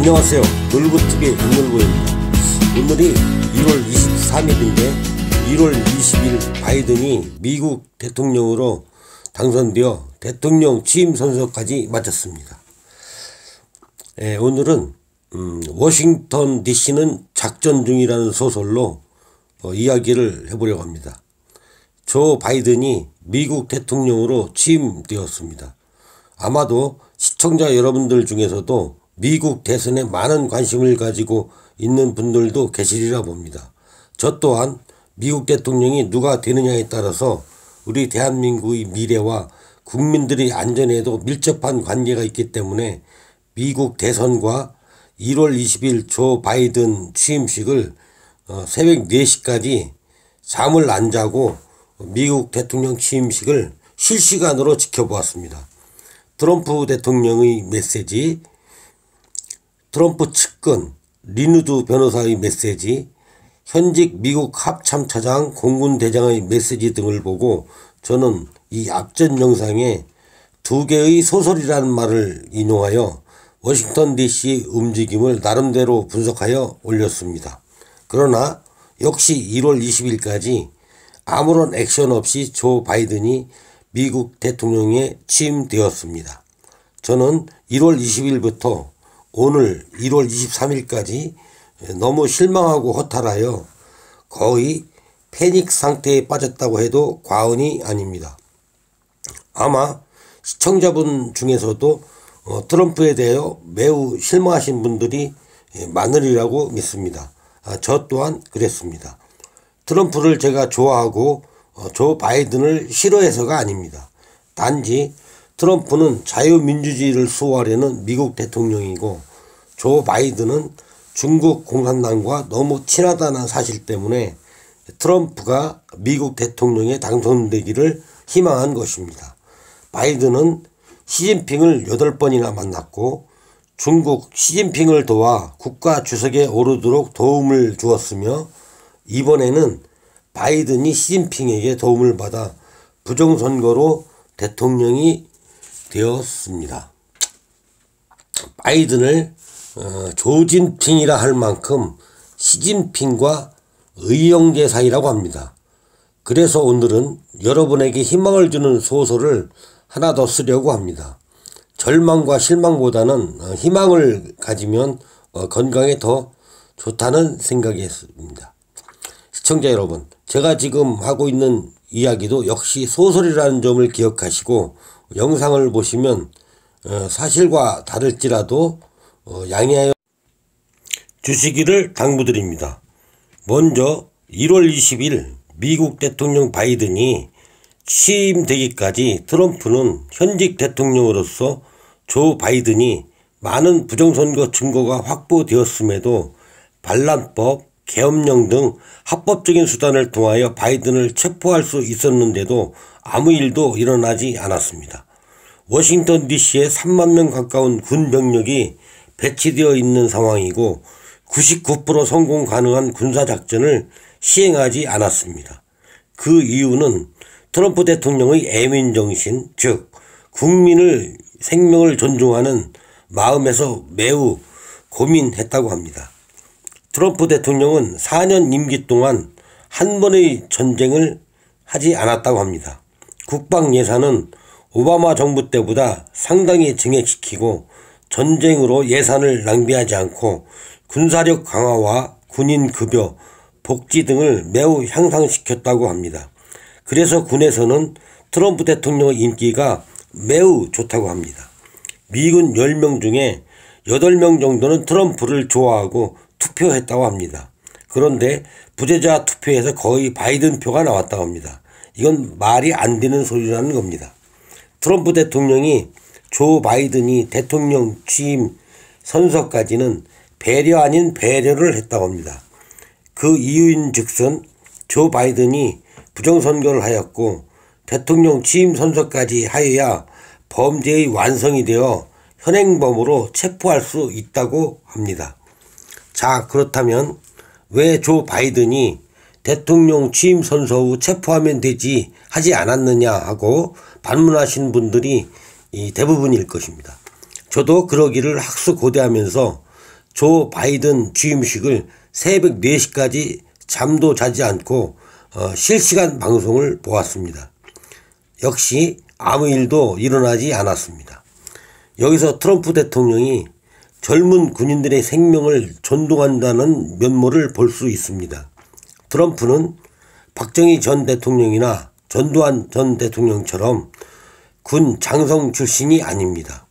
안녕하세요. 놀부TV의 윤놀부입니다. 오늘이 1월 23일인데 1월 20일 바이든이 미국 대통령으로 당선되어 대통령 취임 선서까지 마쳤습니다. 오늘은 워싱턴 DC는 작전 중이라는 소설로 이야기를 해보려고 합니다. 조 바이든이 미국 대통령으로 취임되었습니다. 아마도 시청자 여러분들 중에서도 미국 대선에 많은 관심을 가지고 있는 분들도 계시리라 봅니다. 저 또한 미국 대통령이 누가 되느냐에 따라서 우리 대한민국의 미래와 국민들의 안전에도 밀접한 관계가 있기 때문에 미국 대선과 1월 20일 조 바이든 취임식을 새벽 4시까지 잠을 안 자고 미국 대통령 취임식을 실시간으로 지켜보았습니다. 트럼프 대통령의 메시지, 트럼프 측근 리누드 변호사의 메시지, 현직 미국 합참차장 공군대장의 메시지 등을 보고 저는 이 앞전 영상에 2개의 소설이라는 말을 인용하여 워싱턴 DC 움직임을 나름대로 분석하여 올렸습니다. 그러나 역시 1월 20일까지 아무런 액션 없이 조 바이든이 미국 대통령에 취임되었습니다. 저는 1월 20일부터 오늘 1월 23일까지 너무 실망하고 허탈하여 거의 패닉 상태에 빠졌다고 해도 과언이 아닙니다. 아마 시청자분 중에서도 트럼프에 대하여 매우 실망하신 분들이 많으리라고 믿습니다. 저 또한 그랬습니다. 트럼프를 제가 좋아하고 조 바이든을 싫어해서가 아닙니다. 단지 트럼프는 자유민주주의를 수호하려는 미국 대통령이고 조 바이든은 중국 공산당과 너무 친하다는 사실 때문에 트럼프가 미국 대통령에 당선되기를 희망한 것입니다. 바이든은 시진핑을 8번이나 만났고 중국 시진핑을 도와 국가 주석에 오르도록 도움을 주었으며 이번에는 바이든이 시진핑에게 도움을 받아 부정선거로 대통령이 되었습니다. 바이든을 조진핑이라 할 만큼 시진핑과 의형제 사이라고 합니다. 그래서 오늘은 여러분에게 희망을 주는 소설을 하나 더 쓰려고 합니다. 절망과 실망보다는 희망을 가지면 건강에 더 좋다는 생각이었습니다. 시청자 여러분, 제가 지금 하고 있는 이야기도 역시 소설이라는 점을 기억하시고 영상을 보시면 사실과 다를지라도 양해하여 주시기를 당부드립니다. 먼저 1월 20일 미국 대통령 바이든이 취임되기까지 트럼프는 현직 대통령으로서 조 바이든이 많은 부정선거 증거가 확보되었음에도 반란법, 계엄령 등 합법적인 수단을 통하여 바이든을 체포할 수 있었는데도 아무 일도 일어나지 않았습니다. 워싱턴 DC에 3만 명 가까운 군 병력이 배치되어 있는 상황이고 99% 성공 가능한 군사작전을 시행하지 않았습니다. 그 이유는 트럼프 대통령의 애민정신, 즉 국민의 생명을 존중하는 마음에서 매우 고민했다고 합니다. 트럼프 대통령은 4년 임기 동안 한 번의 전쟁을 하지 않았다고 합니다. 국방 예산은 오바마 정부 때보다 상당히 증액시키고 전쟁으로 예산을 낭비하지 않고 군사력 강화와 군인 급여, 복지 등을 매우 향상시켰다고 합니다. 그래서 군에서는 트럼프 대통령의 인기가 매우 좋다고 합니다. 미군 10명 중에 8명 정도는 트럼프를 좋아하고 투표했다고 합니다. 그런데 부재자 투표에서 거의 바이든 표가 나왔다고 합니다. 이건 말이 안 되는 소리라는 겁니다. 트럼프 대통령이 조 바이든이 대통령 취임 선서까지는 배려 아닌 배려를 했다고 합니다. 그 이유인 즉슨 조 바이든이 부정선거를 하였고 대통령 취임 선서까지 하여야 범죄의 완성이 되어 현행범으로 체포할 수 있다고 합니다. 자, 그렇다면 왜 조 바이든이 대통령 취임 선서 후 체포하면 되지 하지 않았느냐 하고 반문하신 분들이 대부분일 것입니다. 저도 그러기를 학수고대하면서 조 바이든 취임식을 새벽 4시까지 잠도 자지 않고 실시간 방송을 보았습니다. 역시 아무 일도 일어나지 않았습니다. 여기서 트럼프 대통령이 젊은 군인들의 생명을 존중한다는 면모를 볼 수 있습니다. 트럼프는 박정희 전 대통령이나 전두환 전 대통령처럼 군 장성 출신이 아닙니다.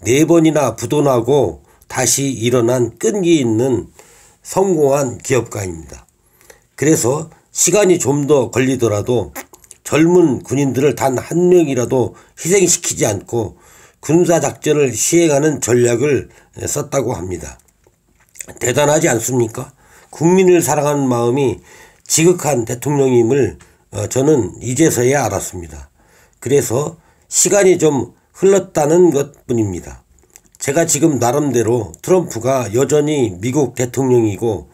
4번이나 부도나고 다시 일어난 끈기 있는 성공한 기업가입니다. 그래서 시간이 좀 더 걸리더라도 젊은 군인들을 단 한 명이라도 희생시키지 않고 군사작전을 시행하는 전략을 썼다고 합니다. 대단하지 않습니까? 국민을 사랑하는 마음이 지극한 대통령임을 저는 이제서야 알았습니다. 그래서 시간이 좀 흘렀다는 것뿐입니다. 제가 지금 나름대로 트럼프가 여전히 미국 대통령이고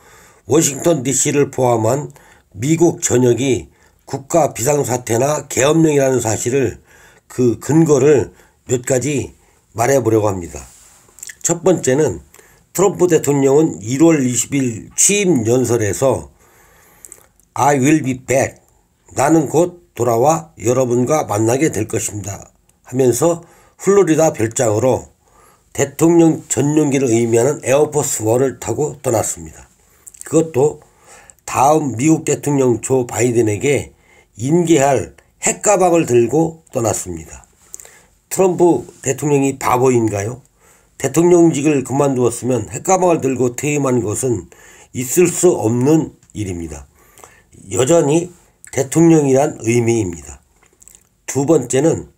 워싱턴 DC를 포함한 미국 전역이 국가 비상사태나 계엄령이라는 사실을 그 근거를 몇 가지 말해보려고 합니다. 첫 번째는 트럼프 대통령은 1월 20일 취임 연설에서 I will be back. 나는 곧 돌아와 여러분과 만나게 될 것입니다. 하면서 플로리다 별장으로 대통령 전용기를 의미하는 에어포스 1을 타고 떠났습니다. 그것도 다음 미국 대통령 조 바이든에게 인계할 핵가방을 들고 떠났습니다. 트럼프 대통령이 바보인가요? 대통령직을 그만두었으면 핵가방을 들고 퇴임한 것은 있을 수 없는 일입니다. 여전히 대통령이란 의미입니다. 두 번째는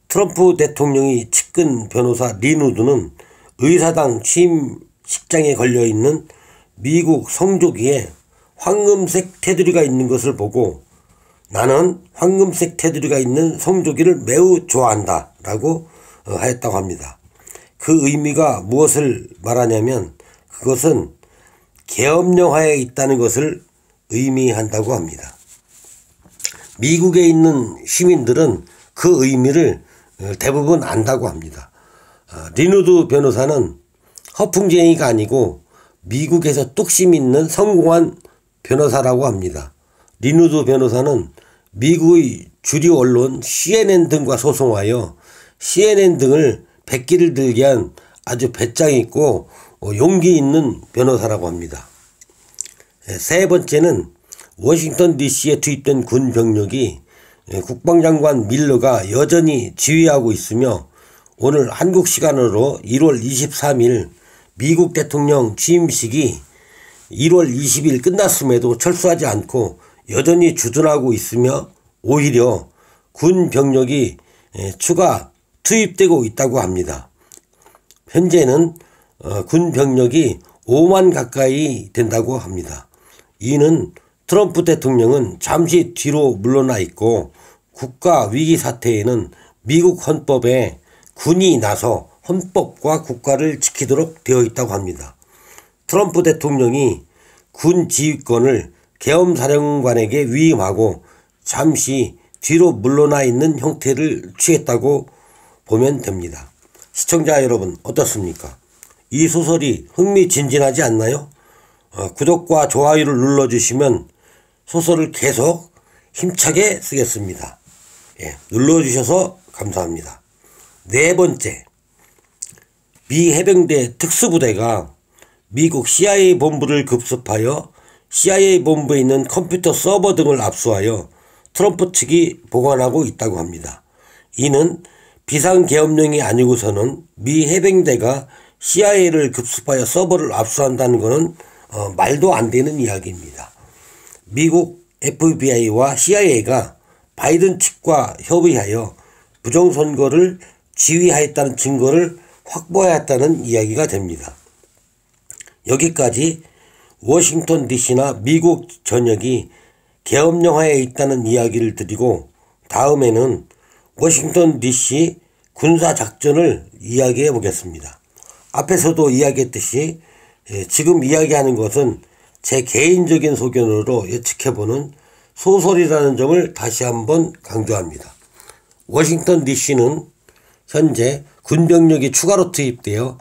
트럼프 대통령이 측근 변호사 리누드는 의사당 취임식장에 걸려있는 미국 성조기에 황금색 테두리가 있는 것을 보고 나는 황금색 테두리가 있는 성조기를 매우 좋아한다 라고 하였다고 합니다. 그 의미가 무엇을 말하냐면 그것은 계엄령하에 있다는 것을 의미한다고 합니다. 미국에 있는 시민들은 그 의미를 대부분 안다고 합니다. 리누드 변호사는 허풍쟁이가 아니고 미국에서 뚝심 있는 성공한 변호사라고 합니다. 리누드 변호사는 미국의 주류 언론 CNN 등과 소송하여 CNN 등을 백기를 들게 한 아주 배짱 있고 용기 있는 변호사라고 합니다. 세 번째는 워싱턴 DC에 투입된 군 병력이 국방장관 밀러가 여전히 지휘하고 있으며 오늘 한국 시간으로 1월 23일 미국 대통령 취임식이 1월 20일 끝났음에도 철수하지 않고 여전히 주둔하고 있으며 오히려 군 병력이 추가 투입되고 있다고 합니다. 현재는 군 병력이 5만 가까이 된다고 합니다. 이는 트럼프 대통령은 잠시 뒤로 물러나 있고 국가 위기 사태에는 미국 헌법에 군이 나서 헌법과 국가를 지키도록 되어 있다고 합니다. 트럼프 대통령이 군 지휘권을 계엄사령관에게 위임하고 잠시 뒤로 물러나 있는 형태를 취했다고 보면 됩니다. 시청자 여러분 어떻습니까? 이 소설이 흥미진진하지 않나요? 구독과 좋아요를 눌러주시면 소설을 계속 힘차게 쓰겠습니다. 눌러주셔서 감사합니다. 네 번째, 미 해병대 특수부대가 미국 CIA 본부를 급습하여 CIA 본부에 있는 컴퓨터 서버 등을 압수하여 트럼프 측이 보관하고 있다고 합니다. 이는 비상계엄령이 아니고서는 미 해병대가 CIA를 급습하여 서버를 압수한다는 것은 말도 안 되는 이야기입니다. 미국 FBI와 CIA가 바이든 측과 협의하여 부정선거를 지휘하였다는 증거를 확보하였다는 이야기가 됩니다. 여기까지 워싱턴 DC나 미국 전역이 계엄령하에 있다는 이야기를 드리고 다음에는 워싱턴 DC 군사작전을 이야기해 보겠습니다. 앞에서도 이야기했듯이 지금 이야기하는 것은 제 개인적인 소견으로 예측해보는 소설이라는 점을 다시 한번 강조합니다. 워싱턴 DC는 현재 군병력이 추가로 투입되어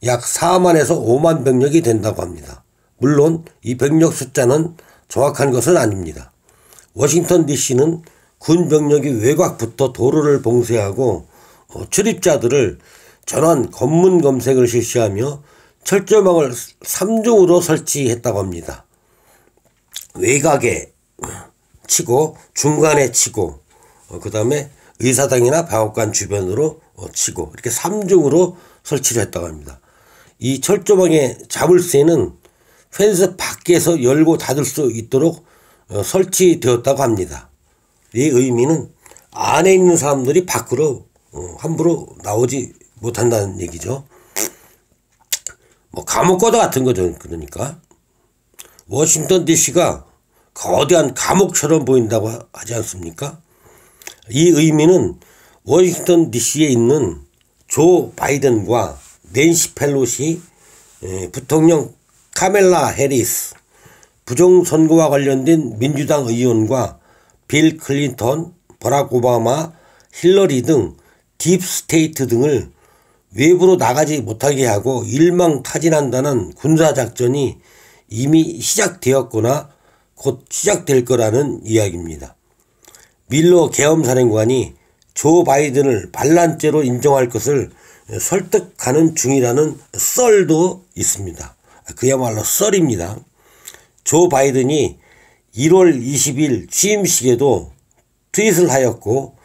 약 4만에서 5만 병력이 된다고 합니다. 물론 이 병력 숫자는 정확한 것은 아닙니다. 워싱턴 DC는 군 병력이 외곽부터 도로를 봉쇄하고 출입자들을 전원 검문 검색을 실시하며 철조망을 3중으로 설치했다고 합니다. 외곽에 치고 중간에 치고 그 다음에 의사당이나 방역관 주변으로 치고 이렇게 3중으로 설치를 했다고 합니다. 이 철조망의 자물쇠는 펜스 밖에서 열고 닫을 수 있도록 설치되었다고 합니다. 이 의미는 안에 있는 사람들이 밖으로 함부로 나오지 못한다는 얘기죠. 뭐 감옥과도 같은 거죠. 그러니까 워싱턴 DC가 거대한 감옥처럼 보인다고 하지 않습니까? 이 의미는 워싱턴 DC에 있는 조 바이든과 낸시 펠로시, 부통령 카멜라 해리스, 부정선거와 관련된 민주당 의원과 빌 클린턴, 버락 오바마, 힐러리 등 딥스테이트 등을 외부로 나가지 못하게 하고 일망타진한다는 군사작전이 이미 시작되었거나 곧 시작될 거라는 이야기입니다. 밀러 계엄사령관이 조 바이든을 반란죄로 인정할 것을 설득하는 중이라는 썰도 있습니다. 그야말로 썰입니다. 조 바이든이 1월 20일 취임식에도 트윗을 하였고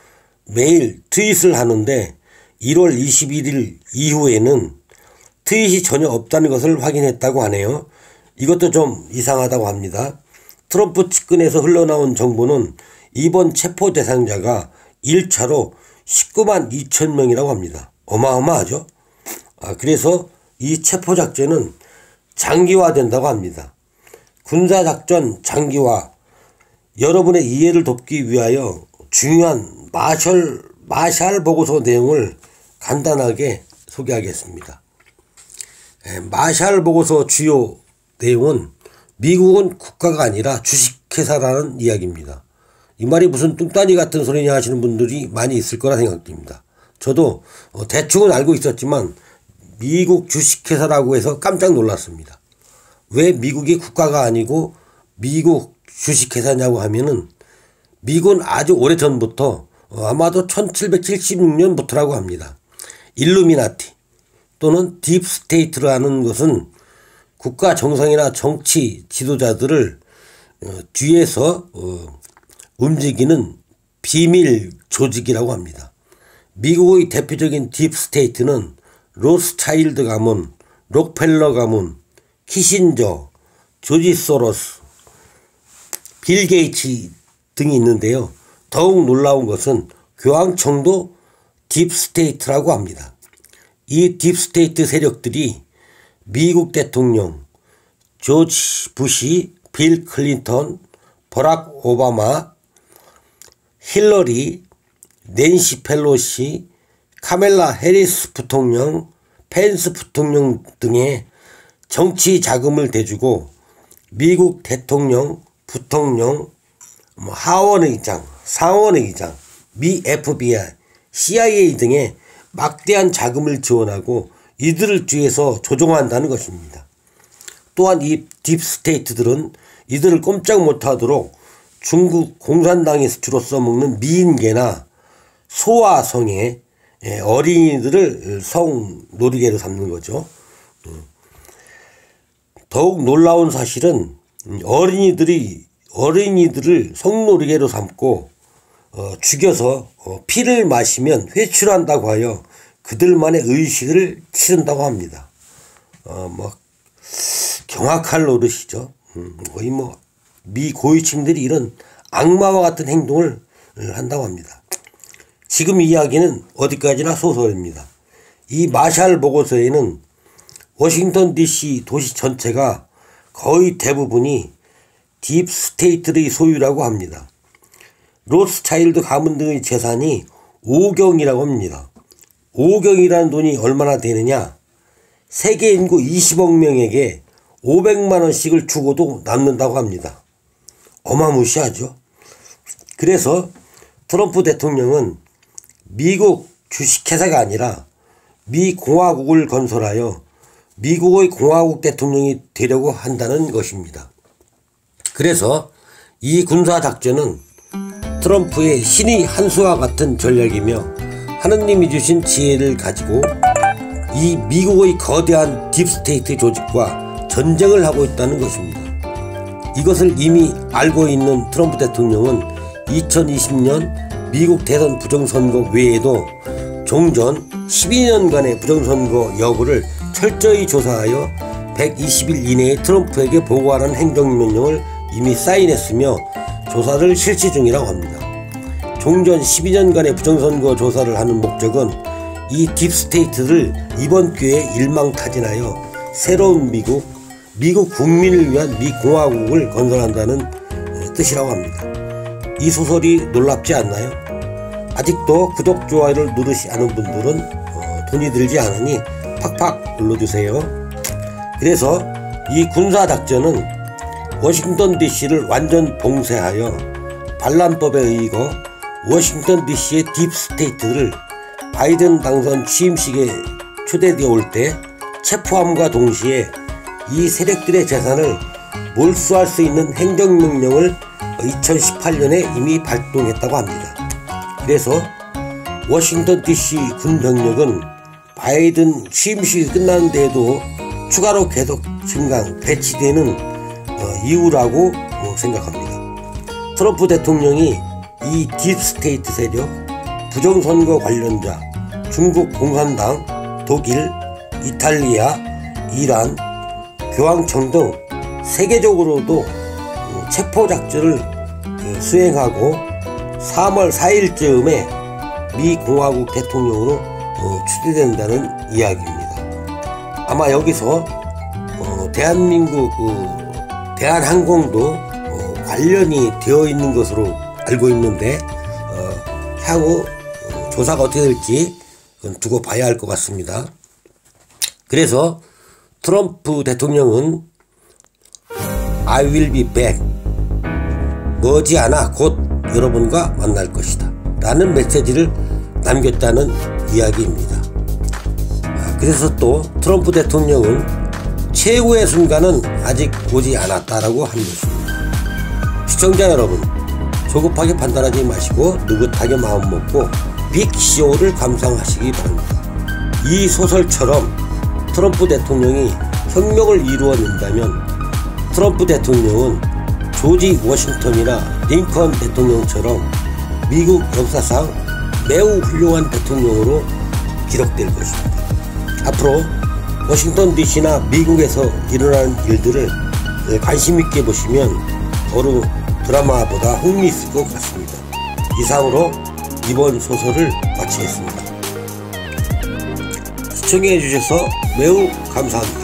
매일 트윗을 하는데 1월 21일 이후에는 트윗이 전혀 없다는 것을 확인했다고 하네요. 이것도 좀 이상하다고 합니다. 트럼프 측근에서 흘러나온 정보는 이번 체포 대상자가 1차로 19만 2천 명이라고 합니다. 어마어마하죠. 그래서 이 체포작전은 장기화된다고 합니다. 군사작전 장기화, 여러분의 이해를 돕기 위하여 중요한 마샬 보고서 내용을 간단하게 소개하겠습니다. 마샬 보고서 주요 내용은 미국은 국가가 아니라 주식회사라는 이야기입니다. 이 말이 무슨 뚱따니 같은 소리냐 하시는 분들이 많이 있을 거라 생각됩니다. 저도 대충은 알고 있었지만 미국 주식회사라고 해서 깜짝 놀랐습니다. 왜 미국이 국가가 아니고 미국 주식회사냐고 하면은 미국은 아주 오래전부터 아마도 1776년부터라고 합니다. 일루미나티 또는 딥스테이트라는 것은 국가 정상이나 정치 지도자들을 뒤에서 움직이는 비밀 조직이라고 합니다. 미국의 대표적인 딥스테이트는 로스차일드 가문, 록펠러 가문, 키신저, 조지 소로스, 빌 게이츠 등이 있는데요. 더욱 놀라운 것은 교황청도 딥스테이트라고 합니다. 이 딥스테이트 세력들이 미국 대통령 조지 부시, 빌 클린턴, 버락 오바마, 힐러리, 낸시 펠로시, 카멜라 해리스 부통령, 펜스 부통령 등의 정치 자금을 대주고 미국 대통령, 부통령, 하원의장, 상원의장, 미 FBI, CIA 등의 막대한 자금을 지원하고 이들을 뒤에서 조종한다는 것입니다. 또한 이 딥스테이트들은 이들을 꼼짝 못하도록 중국 공산당에서 주로 써먹는 미인계나 소아성의 어린이들을 성놀이개로 삼는 거죠. 더욱 놀라운 사실은 어린이들을 성놀이개로 삼고 죽여서 피를 마시면 회출한다고 하여 그들만의 의식을 치른다고 합니다. 경악할 노릇이죠. 거의 미 고위층들이 이런 악마와 같은 행동을 한다고 합니다. 지금 이야기는 어디까지나 소설입니다. 이 마샬 보고서에는 워싱턴 DC 도시 전체가 거의 대부분이 딥스테이트의 소유라고 합니다. 로스차일드 가문 등의 재산이 5경이라고 합니다. 5경이라는 돈이 얼마나 되느냐? 세계 인구 20억 명에게 500만 원씩을 주고도 남는다고 합니다. 어마무시하죠. 그래서 트럼프 대통령은 미국 주식회사가 아니라 미 공화국을 건설하여 미국의 공화국 대통령이 되려고 한다는 것입니다. 그래서 이 군사작전은 트럼프의 신의 한 수와 같은 전략이며 하느님이 주신 지혜를 가지고 이 미국의 거대한 딥스테이트 조직과 전쟁을 하고 있다는 것입니다. 이것을 이미 알고 있는 트럼프 대통령은 2020년 미국 대선 부정선거 외에도 종전 12년간의 부정선거 여부를 철저히 조사하여 120일 이내에 트럼프에게 보고하라는 행정명령을 이미 사인했으며 조사를 실시 중이라고 합니다. 종전 12년간의 부정선거 조사를 하는 목적은 이 딥스테이트를 이번 기회에 일망타진하여 새로운 미국 국민을 위한 미공화국을 건설한다는 뜻이라고 합니다. 이 소설이 놀랍지 않나요? 아직도 구독, 좋아요를 누르시 않은 분들은 돈이 들지 않으니 팍팍 눌러주세요. 그래서 이 군사작전은 워싱턴 DC를 완전 봉쇄하여 반란법에 의거 워싱턴 DC의 딥스테이트를 바이든 당선 취임식에 초대되어 올 때 체포함과 동시에 이 세력들의 재산을 몰수할 수 있는 행정명령을 2018년에 이미 발동했다고 합니다. 그래서 워싱턴 DC 군병력은 바이든 취임식이 끝났는데도 추가로 계속 증강, 배치되는 이유라고 생각합니다. 트럼프 대통령이 이 딥스테이트 세력, 부정선거 관련자, 중국 공산당, 독일, 이탈리아, 이란, 교황청 등 세계적으로도 체포작전을 수행하고 3월 4일쯤에 미 공화국 대통령으로 추대된다는 이야기입니다. 아마 여기서 대한민국 대한항공도 관련이 되어 있는 것으로 알고 있는데 향후 조사가 어떻게 될지 두고 봐야 할 것 같습니다. 그래서 트럼프 대통령은 I will be back, 머지않아 곧 여러분과 만날 것이다 라는 메시지를 남겼다는 이야기입니다. 그래서 또 트럼프 대통령은 최후의 순간은 아직 오지 않았다라고 한 것입니다. 시청자 여러분, 조급하게 판단하지 마시고 느긋하게 마음 먹고 빅쇼를 감상하시기 바랍니다. 이 소설처럼 트럼프 대통령이 혁명을 이루어낸다면 트럼프 대통령은 조지 워싱턴이나 링컨 대통령처럼 미국 역사상 매우 훌륭한 대통령으로 기록될 것입니다. 앞으로 워싱턴 DC나 미국에서 일어나는 일들을 관심 있게 보시면 어느 드라마보다 흥미있을 것 같습니다. 이상으로 이번 소설을 마치겠습니다. 시청해 주셔서 매우 감사합니다.